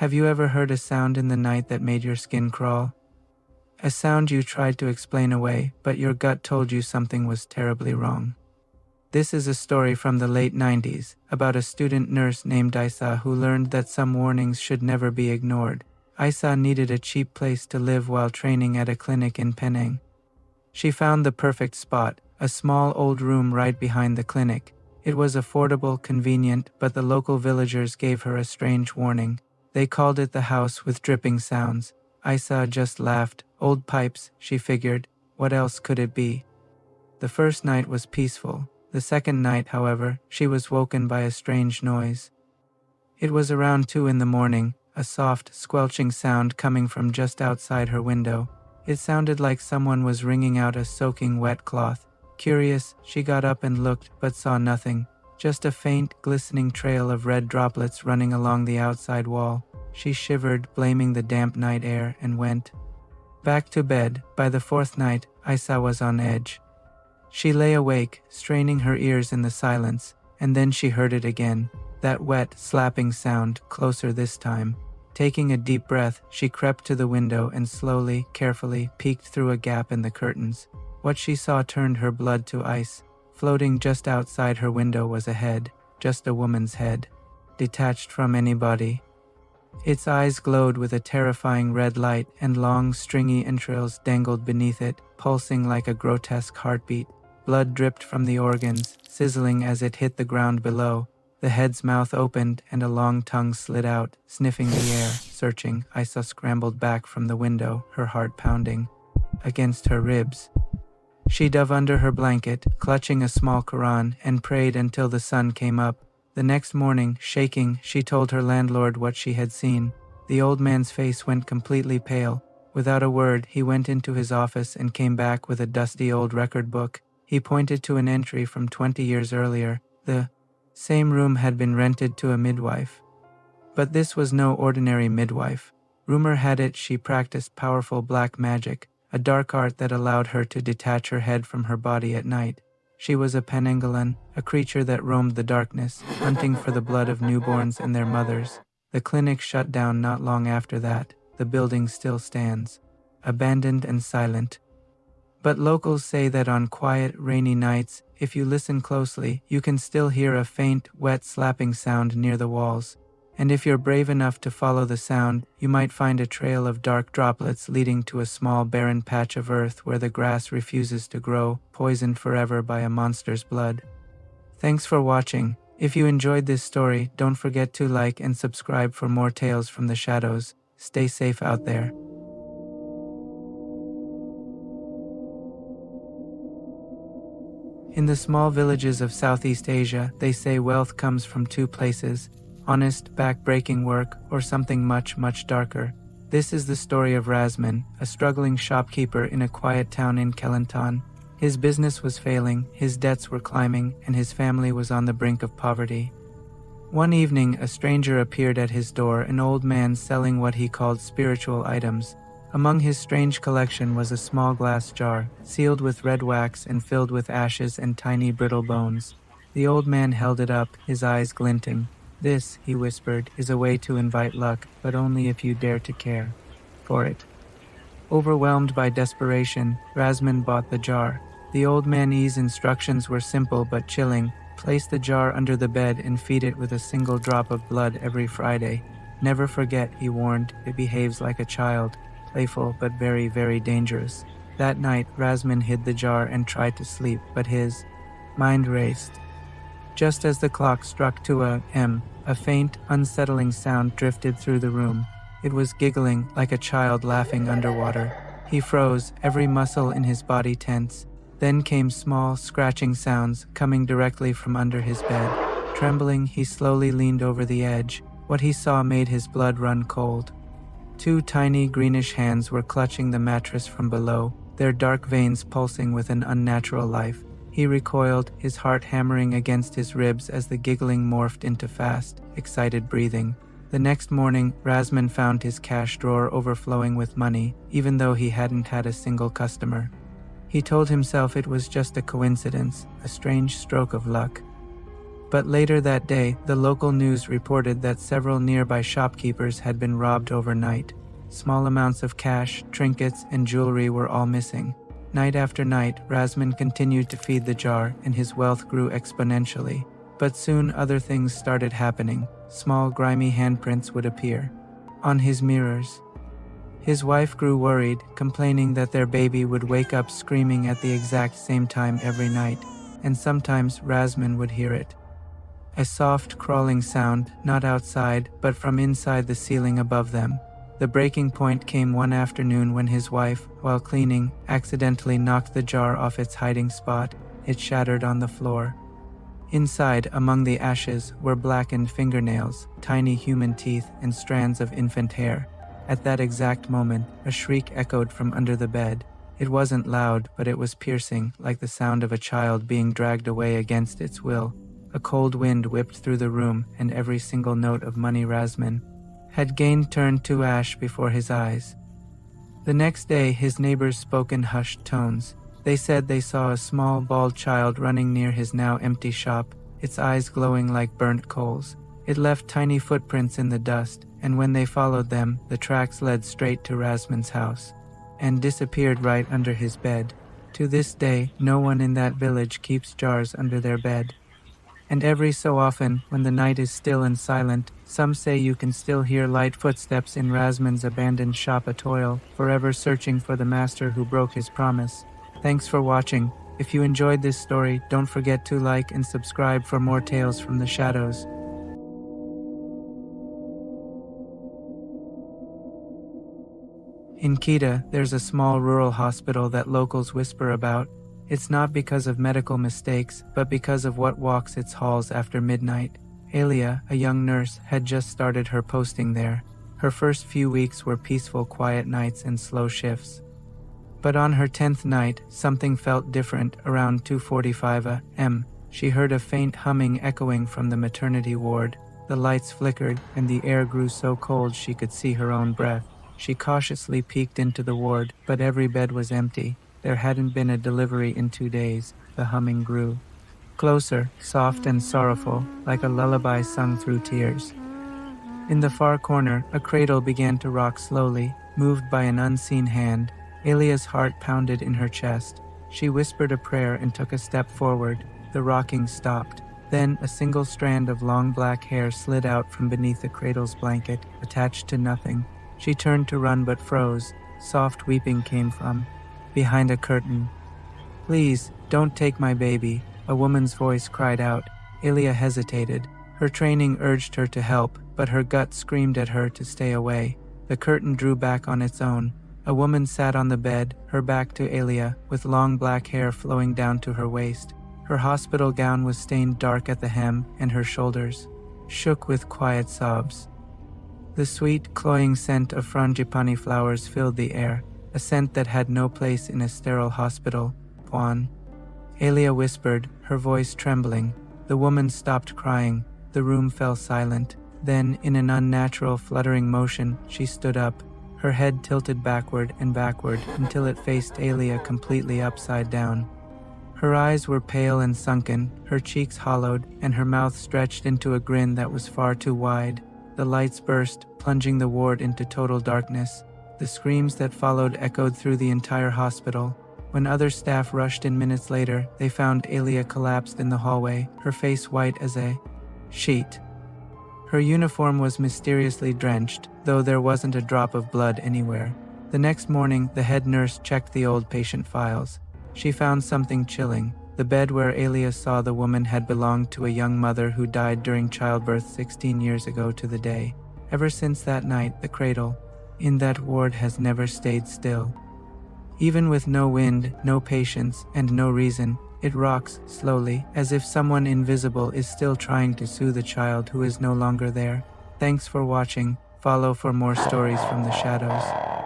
Have you ever heard a sound in the night that made your skin crawl? A sound you tried to explain away, but your gut told you something was terribly wrong. This is a story from the late 90s about a student nurse named Isa who learned that some warnings should never be ignored. Isa needed a cheap place to live while training at a clinic in Penang. She found the perfect spot, a small old room right behind the clinic. It was affordable, convenient, but the local villagers gave her a strange warning. They called it the house with dripping sounds. Isa just laughed. Old pipes, she figured. What else could it be? The first night was peaceful. The second night, however, she was woken by a strange noise. It was around 2 in the morning, a soft, squelching sound coming from just outside her window. It sounded like someone was wringing out a soaking wet cloth. Curious, she got up and looked, but saw nothing. Just a faint, glistening trail of red droplets running along the outside wall. She shivered, blaming the damp night air, and went back to bed. By the fourth night, Isa was on edge. She lay awake, straining her ears in the silence, and then she heard it again. That wet, slapping sound, closer this time. Taking a deep breath, she crept to the window and slowly, carefully, peeked through a gap in the curtains. What she saw turned her blood to ice. Floating just outside her window was a head, just a woman's head, detached from any body. Its eyes glowed with a terrifying red light, and long, stringy entrails dangled beneath it, pulsing like a grotesque heartbeat. Blood dripped from the organs, sizzling as it hit the ground below. The head's mouth opened, and a long tongue slid out, sniffing the air, searching. Isa scrambled back from the window, her heart pounding against her ribs. She dove under her blanket, clutching a small Quran, and prayed until the sun came up. The next morning, shaking, she told her landlord what she had seen. The old man's face went completely pale. Without a word, he went into his office and came back with a dusty old record book. He pointed to an entry from 20 years earlier. The same room had been rented to a midwife. But this was no ordinary midwife. Rumor had it she practiced powerful black magic, a dark art that allowed her to detach her head from her body at night. She was a Penanggalan, a creature that roamed the darkness, hunting for the blood of newborns and their mothers. The clinic shut down not long after that. The building still stands, abandoned and silent. But locals say that on quiet, rainy nights, if you listen closely, you can still hear a faint, wet slapping sound near the walls. And if you're brave enough to follow the sound, you might find a trail of dark droplets leading to a small barren patch of earth where the grass refuses to grow, poisoned forever by a monster's blood. Thanks for watching. If you enjoyed this story, don't forget to like and subscribe for more tales from the shadows. Stay safe out there. In the small villages of Southeast Asia, they say wealth comes from 2 places: honest, back-breaking work, or something much, much darker. This is the story of Razman, a struggling shopkeeper in a quiet town in Kelantan. His business was failing, his debts were climbing, and his family was on the brink of poverty. One evening, a stranger appeared at his door, an old man selling what he called spiritual items. Among his strange collection was a small glass jar, sealed with red wax and filled with ashes and tiny brittle bones. The old man held it up, his eyes glinting. "This," he whispered, "is a way to invite luck, but only if you dare to care for it." Overwhelmed by desperation, Razman bought the jar. The old man's instructions were simple but chilling. Place the jar under the bed and feed it with a single drop of blood every Friday. Never forget, he warned, it behaves like a child, playful but very, very dangerous. That night, Razman hid the jar and tried to sleep, but his mind raced. Just as the clock struck 2 a.m., a faint, unsettling sound drifted through the room. It was giggling, like a child laughing underwater. He froze, every muscle in his body tense. Then came small, scratching sounds, coming directly from under his bed. Trembling, he slowly leaned over the edge. What he saw made his blood run cold. 2 tiny, greenish hands were clutching the mattress from below, their dark veins pulsing with an unnatural life. He recoiled, his heart hammering against his ribs as the giggling morphed into fast, excited breathing. The next morning, Razman found his cash drawer overflowing with money, even though he hadn't had a single customer. He told himself it was just a coincidence, a strange stroke of luck. But later that day, the local news reported that several nearby shopkeepers had been robbed overnight. Small amounts of cash, trinkets, and jewelry were all missing. Night after night, Razman continued to feed the jar, and his wealth grew exponentially. But soon other things started happening. Small, grimy handprints would appear on his mirrors. His wife grew worried, complaining that their baby would wake up screaming at the exact same time every night, and sometimes Razman would hear it. A soft, crawling sound, not outside, but from inside the ceiling above them. The breaking point came one afternoon when his wife, while cleaning, accidentally knocked the jar off its hiding spot. It shattered on the floor. Inside, among the ashes, were blackened fingernails, tiny human teeth, and strands of infant hair. At that exact moment, a shriek echoed from under the bed. It wasn't loud, but it was piercing, like the sound of a child being dragged away against its will. A cold wind whipped through the room, and every single note of Money Razman had gained turned to ash before his eyes. The next day, his neighbors spoke in hushed tones. They said they saw a small, bald child running near his now empty shop, its eyes glowing like burnt coals. It left tiny footprints in the dust, and when they followed them, the tracks led straight to Razman's house, and disappeared right under his bed. To this day, no one in that village keeps jars under their bed. And every so often, when the night is still and silent, some say you can still hear light footsteps in Razman's abandoned shop atoil, forever searching for the master who broke his promise. Thanks for watching. If you enjoyed this story, don't forget to like and subscribe for more tales from the shadows. In Kedah, there's a small rural hospital that locals whisper about. It's not because of medical mistakes, but because of what walks its halls after midnight. Alia, a young nurse, had just started her posting there. Her first few weeks were peaceful, quiet nights and slow shifts. But on her 10th night, something felt different. Around 2:45 a.m., she heard a faint humming echoing from the maternity ward. The lights flickered, and the air grew so cold she could see her own breath. She cautiously peeked into the ward, but every bed was empty. There hadn't been a delivery in 2 days. The humming grew closer, soft and sorrowful, like a lullaby sung through tears. In the far corner, a cradle began to rock slowly, moved by an unseen hand. Alia's heart pounded in her chest. She whispered a prayer and took a step forward. The rocking stopped. Then a single strand of long black hair slid out from beneath the cradle's blanket, attached to nothing. She turned to run but froze. Soft weeping came from behind a curtain. "Please, don't take my baby," a woman's voice cried out. Alia hesitated. Her training urged her to help, but her gut screamed at her to stay away. The curtain drew back on its own. A woman sat on the bed, her back to Alia, with long black hair flowing down to her waist. Her hospital gown was stained dark at the hem, and her shoulders shook with quiet sobs. The sweet, cloying scent of frangipani flowers filled the air, a scent that had no place in a sterile hospital. "Puan," Alia whispered, her voice trembling. The woman stopped crying. The room fell silent. Then, in an unnatural, fluttering motion, she stood up. Her head tilted backward and backward until it faced Alia completely upside down. Her eyes were pale and sunken, her cheeks hollowed, and her mouth stretched into a grin that was far too wide. The lights burst, plunging the ward into total darkness. The screams that followed echoed through the entire hospital. When other staff rushed in minutes later, they found Alia collapsed in the hallway, her face white as a sheet. Her uniform was mysteriously drenched, though there wasn't a drop of blood anywhere. The next morning, the head nurse checked the old patient files. She found something chilling. The bed where Alia saw the woman had belonged to a young mother who died during childbirth 16 years ago to the day. Ever since that night, the cradle in that ward has never stayed still. Even with no wind, no patients, and no reason, it rocks slowly, as if someone invisible is still trying to soothe a child who is no longer there. Thanks for watching. Follow for more stories from the shadows.